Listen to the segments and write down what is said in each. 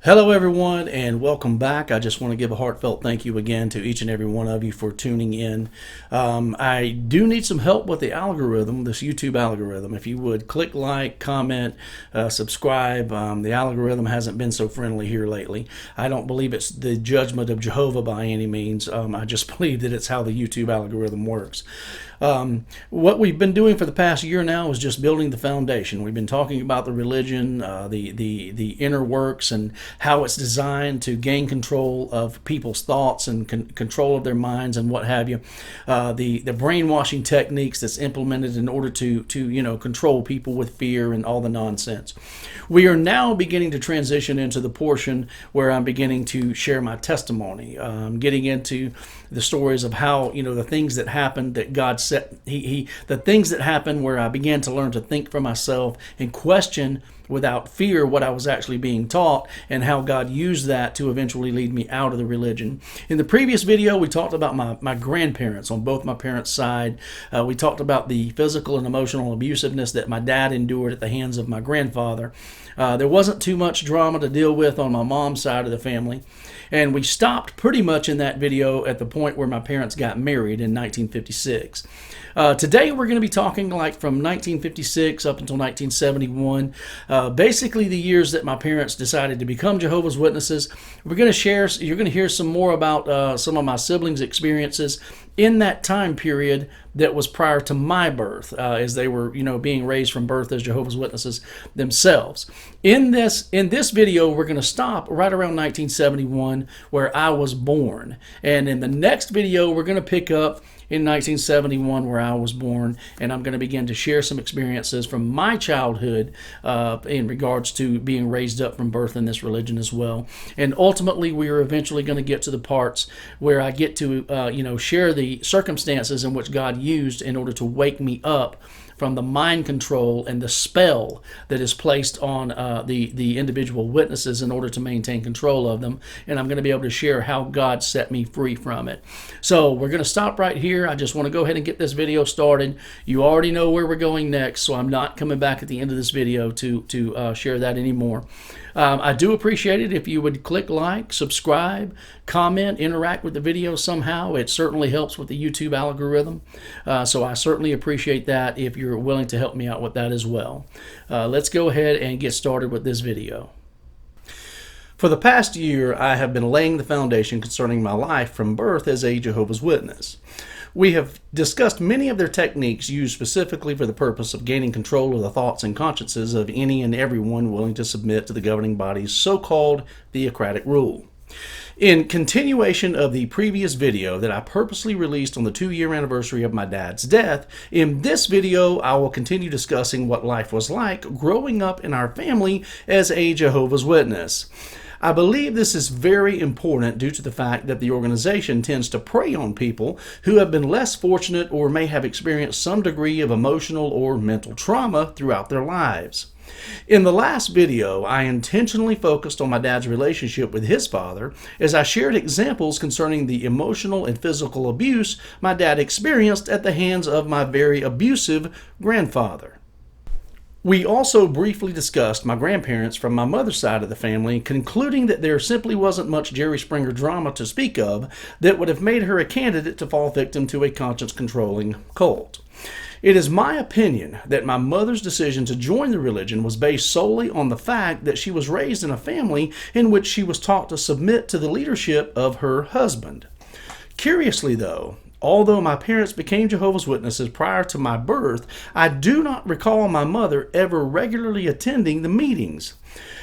Hello, everyone, and welcome back. I just want to give a heartfelt thank you again to each and every one of you for tuning in. I do need some help with the algorithm, this YouTube algorithm. If you would click like, comment, subscribe. The algorithm hasn't been so friendly here lately. I don't believe it's the judgment of Jehovah by any means. I just believe that it's how the YouTube algorithm works. What we've been doing for the past year now is just building the foundation. We've been talking about the religion, the inner works, and how it's designed to gain control of people's thoughts and control of their minds and what have you. The brainwashing techniques that's implemented in order to control people with fear and all the nonsense. We are now beginning to transition into the portion where I'm beginning to share my testimony, getting into the stories of how the things that happened that God set. The things that happened where I began to learn to think for myself and question without fear what I was actually being taught, and how God used that to eventually lead me out of the religion. In the previous video, we talked about my grandparents on both my parents' side. We talked about the physical and emotional abusiveness that my dad endured at the hands of my grandfather. There wasn't too much drama to deal with on my mom's side of the family. And we stopped pretty much in that video at the point where my parents got married in 1956. Today we're going to be talking like from 1956 up until 1971, basically the years that my parents decided to become Jehovah's Witnesses. We're going to share, you're going to hear some more about some of my siblings' experiences in that time period that was prior to my birth, as they were, being raised from birth as Jehovah's Witnesses themselves. In this video, we're going to stop right around 1971, where I was born. And in the next video, we're going to pick up in 1971, where I was born, and I'm going to begin to share some experiences from my childhood in regards to being raised up from birth in this religion as well. And ultimately, we are eventually going to get to the parts where I get to, share the circumstances in which God used in order to wake me up from the mind control and the spell that is placed on the individual witnesses in order to maintain control of them. And I'm going to be able to share how God set me free from it. So we're going to stop right here. I just want to go ahead and get this video started. You already know where we're going next, so I'm not coming back at the end of this video to share that anymore. I do appreciate it if you would click like, subscribe, comment, interact with the video somehow. It certainly helps with the YouTube algorithm. So I certainly appreciate that if you're willing to help me out with that as well. Let's go ahead and get started with this video. For the past year, I have been laying the foundation concerning my life from birth as a Jehovah's Witness. We have discussed many of their techniques used specifically for the purpose of gaining control of the thoughts and consciences of any and everyone willing to submit to the governing body's so-called theocratic rule. In continuation of the previous video that I purposely released on the 2-year anniversary of my dad's death, in this video I will continue discussing what life was like growing up in our family as a Jehovah's Witness. I believe this is very important due to the fact that the organization tends to prey on people who have been less fortunate or may have experienced some degree of emotional or mental trauma throughout their lives. In the last video, I intentionally focused on my dad's relationship with his father as I shared examples concerning the emotional and physical abuse my dad experienced at the hands of my very abusive grandfather. We also briefly discussed my grandparents from my mother's side of the family, concluding that there simply wasn't much Jerry Springer drama to speak of that would have made her a candidate to fall victim to a conscience-controlling cult. It is my opinion that my mother's decision to join the religion was based solely on the fact that she was raised in a family in which she was taught to submit to the leadership of her husband. Curiously, though, although my parents became Jehovah's Witnesses prior to my birth, I do not recall my mother ever regularly attending the meetings,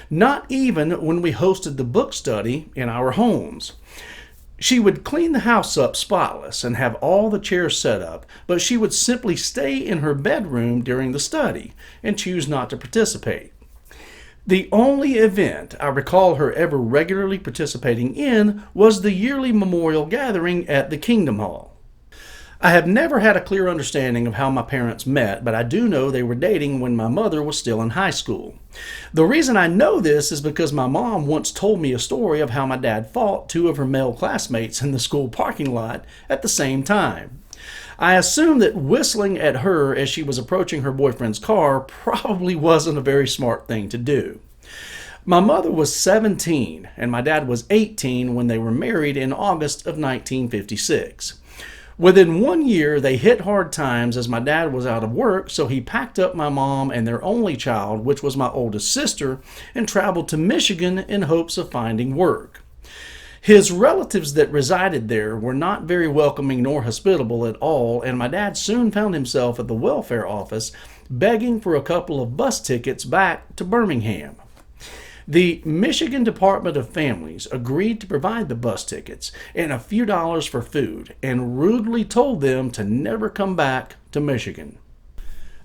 not even when we hosted the book study in our homes. She would clean the house up spotless and have all the chairs set up, but she would simply stay in her bedroom during the study and choose not to participate. The only event I recall her ever regularly participating in was the yearly memorial gathering at the Kingdom Hall. I have never had a clear understanding of how my parents met, but I do know they were dating when my mother was still in high school. The reason I know this is because my mom once told me a story of how my dad fought 2 of her male classmates in the school parking lot at the same time. I assume that whistling at her as she was approaching her boyfriend's car probably wasn't a very smart thing to do. My mother was 17 and my dad was 18 when they were married in August of 1956. Within 1 year, they hit hard times as my dad was out of work, so he packed up my mom and their only child, which was my oldest sister, and traveled to Michigan in hopes of finding work. His relatives that resided there were not very welcoming nor hospitable at all, and my dad soon found himself at the welfare office begging for a couple of bus tickets back to Birmingham. The Michigan Department of Families agreed to provide the bus tickets and a few dollars for food and rudely told them to never come back to Michigan.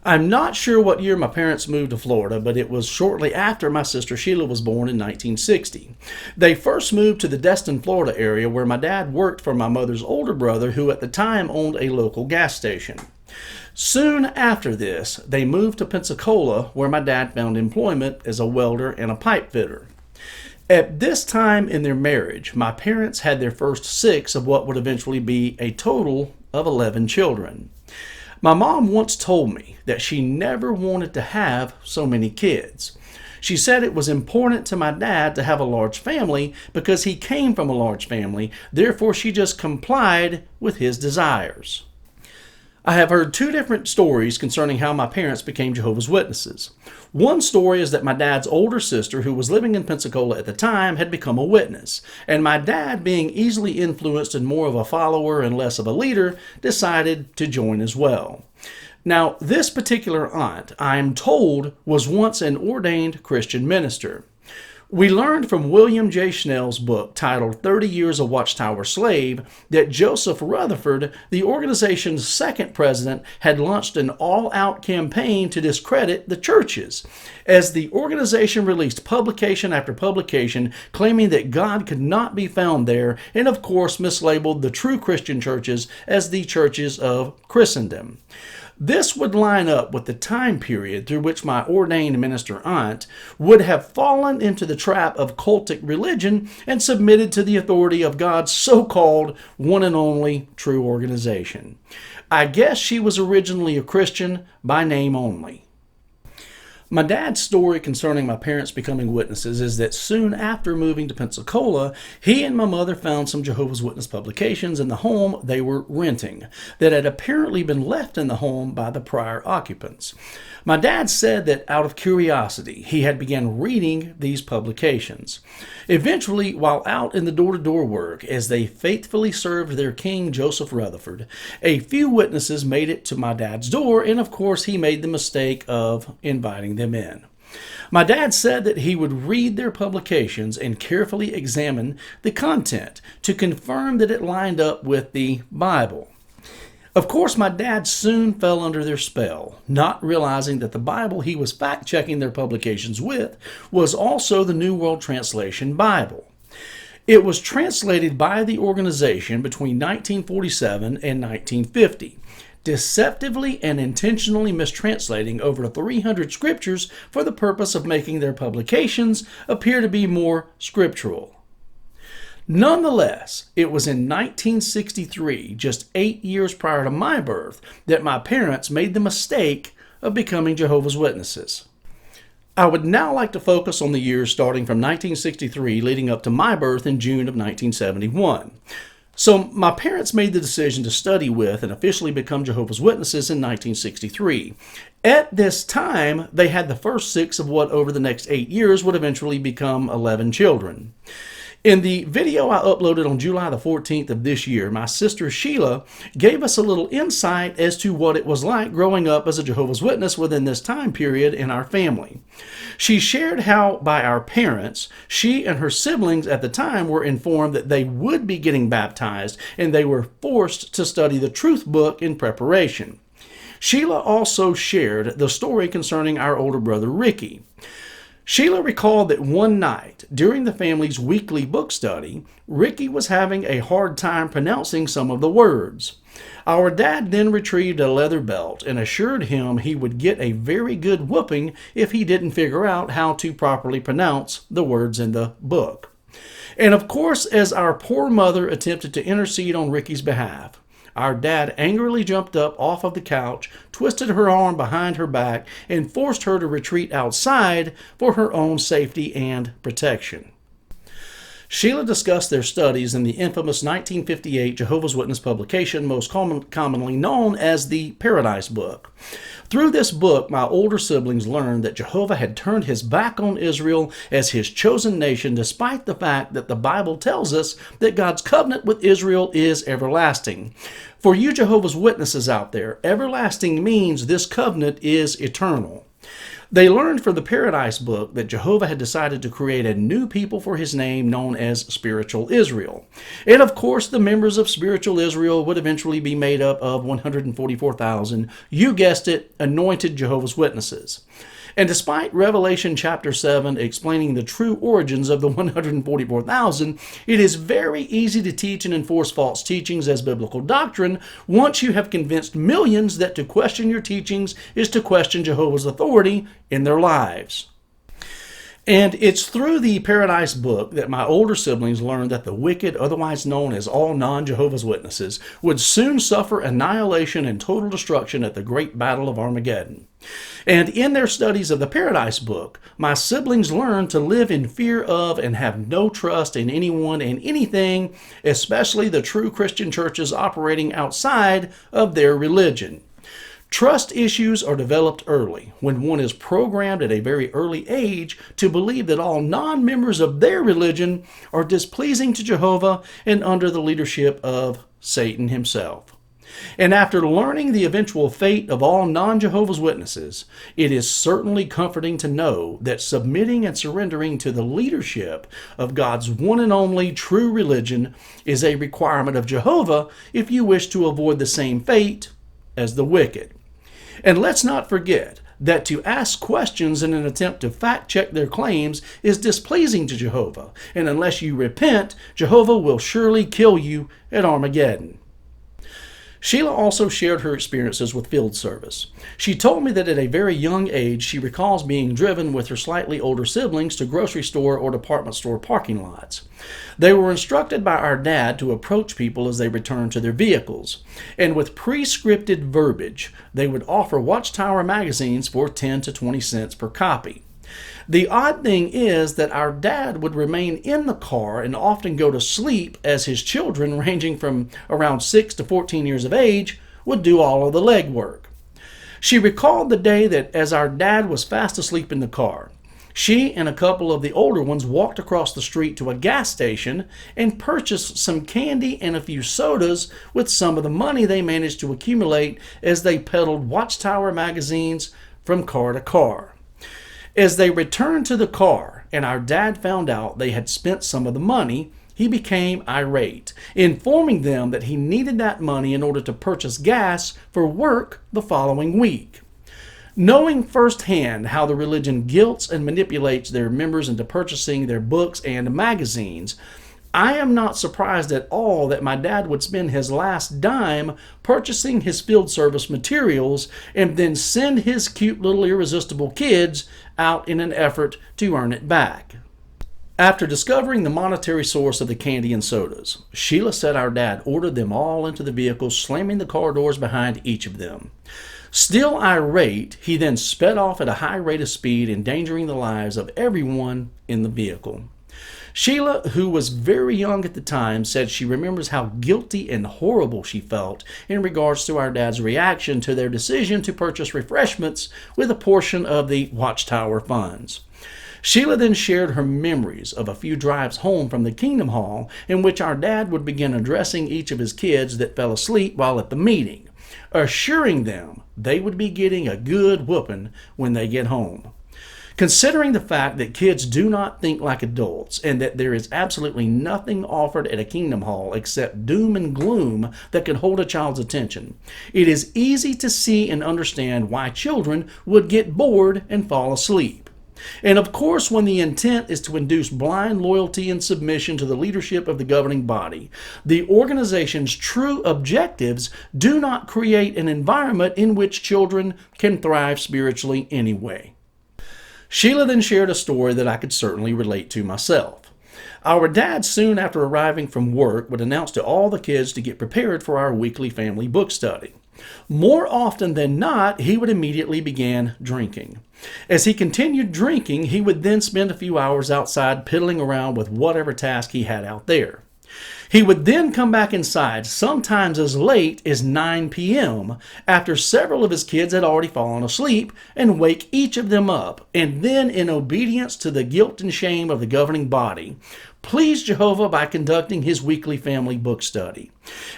I'm not sure what year my parents moved to Florida, but it was shortly after my sister Sheila was born in 1960. They first moved to the Destin, Florida area where my dad worked for my mother's older brother, who at the time owned a local gas station. Soon after this, they moved to Pensacola, where my dad found employment as a welder and a pipe fitter. At this time in their marriage, my parents had their first 6 of what would eventually be a total of 11 children. My mom once told me that she never wanted to have so many kids. She said it was important to my dad to have a large family because he came from a large family, therefore she just complied with his desires. I have heard 2 different stories concerning how my parents became Jehovah's Witnesses. One story is that my dad's older sister, who was living in Pensacola at the time, had become a witness, and my dad, being easily influenced and more of a follower and less of a leader, decided to join as well. Now, this particular aunt, I'm told, was once an ordained Christian minister. We learned from William J. Schnell's book titled 30 Years a Watchtower Slave that Joseph Rutherford, the organization's second president, had launched an all-out campaign to discredit the churches, as the organization released publication after publication claiming that God could not be found there, and of course mislabeled the true Christian churches as the churches of Christendom. This would line up with the time period through which my ordained minister aunt would have fallen into the trap of cultic religion and submitted to the authority of God's so-called one and only true organization. I guess she was originally a Christian by name only. My dad's story concerning my parents becoming witnesses is that soon after moving to Pensacola, he and my mother found some Jehovah's Witness publications in the home they were renting that had apparently been left in the home by the prior occupants. My dad said that out of curiosity, he had begun reading these publications. Eventually, while out in the door-to-door work as they faithfully served their king, Joseph Rutherford, a few witnesses made it to my dad's door, and of course he made the mistake of inviting them in. My dad said that he would read their publications and carefully examine the content to confirm that it lined up with the Bible. Of course, my dad soon fell under their spell, not realizing that the Bible he was fact-checking their publications with was also the New World Translation Bible. It was translated by the organization between 1947 and 1950, deceptively and intentionally mistranslating over 300 scriptures for the purpose of making their publications appear to be more scriptural. Nonetheless, it was in 1963, just 8 years prior to my birth, that my parents made the mistake of becoming Jehovah's Witnesses. I would now like to focus on the years starting from 1963 leading up to my birth in June of 1971. So my parents made the decision to study with and officially become Jehovah's Witnesses in 1963. At this time, they had the first 6 of what over the next 8 years would eventually become 11 children. In the video I uploaded on July the 14th of this year, my sister Sheila gave us a little insight as to what it was like growing up as a Jehovah's Witness within this time period in our family. She shared how, by our parents, she and her siblings at the time were informed that they would be getting baptized and they were forced to study the truth book in preparation. Sheila also shared the story concerning our older brother Ricky. Sheila recalled that one night, during the family's weekly book study, Ricky was having a hard time pronouncing some of the words. Our dad then retrieved a leather belt and assured him he would get a very good whooping if he didn't figure out how to properly pronounce the words in the book. And of course, as our poor mother attempted to intercede on Ricky's behalf, our dad angrily jumped up off of the couch, twisted her arm behind her back, and forced her to retreat outside for her own safety and protection. Sheila discussed their studies in the infamous 1958 Jehovah's Witness publication, most commonly known as the Paradise Book. Through this book, my older siblings learned that Jehovah had turned his back on Israel as his chosen nation, despite the fact that the Bible tells us that God's covenant with Israel is everlasting. For you Jehovah's Witnesses out there, everlasting means this covenant is eternal. They learned from the Paradise Book that Jehovah had decided to create a new people for his name known as Spiritual Israel. And of course, the members of Spiritual Israel would eventually be made up of 144,000, you guessed it, anointed Jehovah's Witnesses. And despite Revelation chapter 7 explaining the true origins of the 144,000, it is very easy to teach and enforce false teachings as biblical doctrine once you have convinced millions that to question your teachings is to question Jehovah's authority in their lives. And it's through the Paradise Book that my older siblings learned that the wicked, otherwise known as all non-Jehovah's Witnesses, would soon suffer annihilation and total destruction at the great battle of Armageddon. And in their studies of the Paradise Book, my siblings learned to live in fear of and have no trust in anyone and anything, especially the true Christian churches operating outside of their religion. Trust issues are developed early, when one is programmed at a very early age to believe that all non-members of their religion are displeasing to Jehovah and under the leadership of Satan himself. And after learning the eventual fate of all non-Jehovah's Witnesses, it is certainly comforting to know that submitting and surrendering to the leadership of God's one and only true religion is a requirement of Jehovah if you wish to avoid the same fate as the wicked. And let's not forget that to ask questions in an attempt to fact-check their claims is displeasing to Jehovah, and unless you repent, Jehovah will surely kill you at Armageddon. Sheila also shared her experiences with field service. She told me that at a very young age she recalls being driven with her slightly older siblings to grocery store or department store parking lots. They were instructed by our dad to approach people as they returned to their vehicles, and with pre-scripted verbiage, they would offer Watchtower magazines for 10 to 20 cents per copy. The odd thing is that our dad would remain in the car and often go to sleep as his children, ranging from around 6 to 14 years of age, would do all of the legwork. She recalled the day that as our dad was fast asleep in the car, she and a couple of the older ones walked across the street to a gas station and purchased some candy and a few sodas with some of the money they managed to accumulate as they peddled Watchtower magazines from car to car. As they returned to the car and our dad found out they had spent some of the money, he became irate, informing them that he needed that money in order to purchase gas for work the following week. Knowing firsthand how the religion guilts and manipulates their members into purchasing their books and magazines, I am not surprised at all that my dad would spend his last dime purchasing his field service materials and then send his cute little irresistible kids out in an effort to earn it back. After discovering the monetary source of the candy and sodas, Sheila said our dad ordered them all into the vehicle, slamming the car doors behind each of them. Still irate, he then sped off at a high rate of speed, endangering the lives of everyone in the vehicle. Sheila, who was very young at the time, said she remembers how guilty and horrible she felt in regards to our dad's reaction to their decision to purchase refreshments with a portion of the Watchtower funds. Sheila then shared her memories of a few drives home from the Kingdom Hall in which our dad would begin addressing each of his kids that fell asleep while at the meeting, assuring them they would be getting a good whooping when they get home. Considering the fact that kids do not think like adults and that there is absolutely nothing offered at a Kingdom Hall except doom and gloom that can hold a child's attention, it is easy to see and understand why children would get bored and fall asleep. And of course, when the intent is to induce blind loyalty and submission to the leadership of the governing body, the organization's true objectives do not create an environment in which children can thrive spiritually anyway. Sheila then shared a story that I could certainly relate to myself. Our dad, soon after arriving from work, would announce to all the kids to get prepared for our weekly family book study. More often than not, he would immediately begin drinking. As he continued drinking, he would then spend a few hours outside piddling around with whatever task he had out there. He would then come back inside, sometimes as late as 9 p.m., after several of his kids had already fallen asleep, and wake each of them up, and then, in obedience to the guilt and shame of the governing body, please Jehovah by conducting his weekly family book study.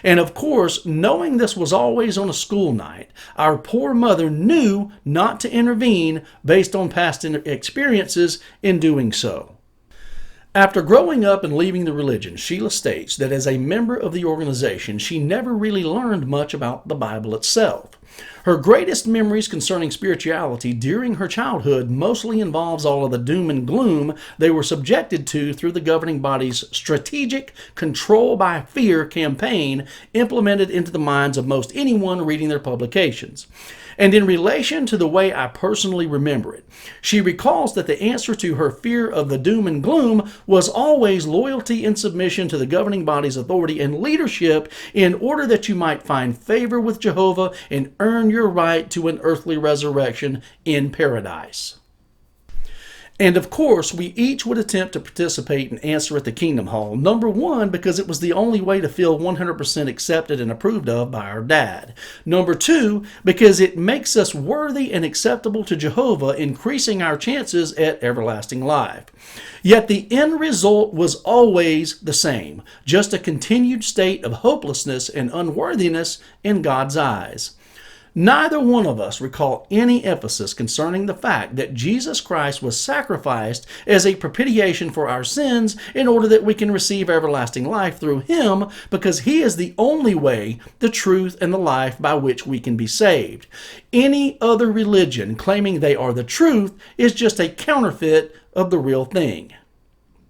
And of course, knowing this was always on a school night, our poor mother knew not to intervene based on past experiences in doing so. After growing up and leaving the religion, Sheila states that as a member of the organization, she never really learned much about the Bible itself. Her greatest memories concerning spirituality during her childhood mostly involves all of the doom and gloom they were subjected to through the governing body's strategic control by fear campaign implemented into the minds of most anyone reading their publications. And in relation to the way I personally remember it, she recalls that the answer to her fear of the doom and gloom was always loyalty and submission to the governing body's authority and leadership in order that you might find favor with Jehovah and earn your right to an earthly resurrection in paradise. And of course, we each would attempt to participate and answer at the Kingdom Hall. Number one, because it was the only way to feel 100% accepted and approved of by our dad. Number two, because it makes us worthy and acceptable to Jehovah, increasing our chances at everlasting life. Yet the end result was always the same, just a continued state of hopelessness and unworthiness in God's eyes. Neither one of us recall any emphasis concerning the fact that Jesus Christ was sacrificed as a propitiation for our sins in order that we can receive everlasting life through him, because he is the only way, the truth, and the life by which we can be saved. Any other religion claiming they are the truth is just a counterfeit of the real thing.